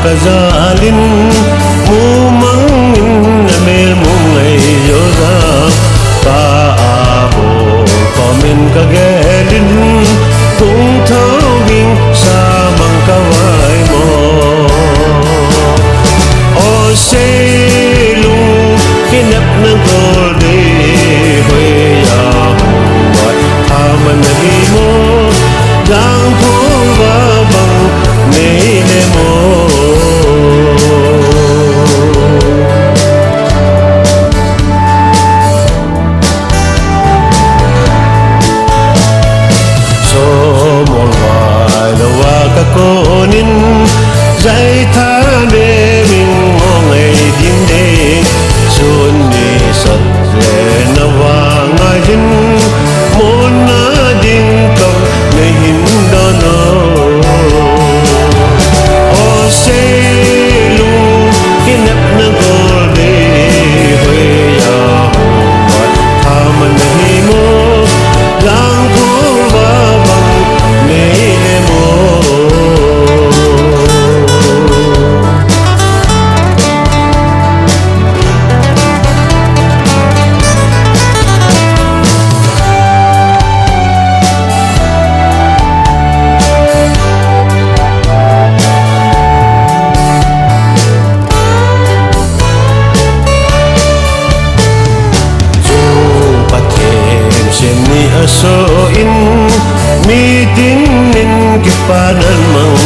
kazalin mumangin amel mungay yoga paabo pamin kagelin kung tawing sa mangkaway mo o selong kinap ng golde huya huwat haman na mo lang babang nene mo so molwai lawa kakonin zai thane ming mongai dinde sunni satle nawa ngajin mona ding kong nehin dono o selung kinap na golde hoya huwat haman nahi mo lang ko babang nene mo so in mi din nin kipanan mang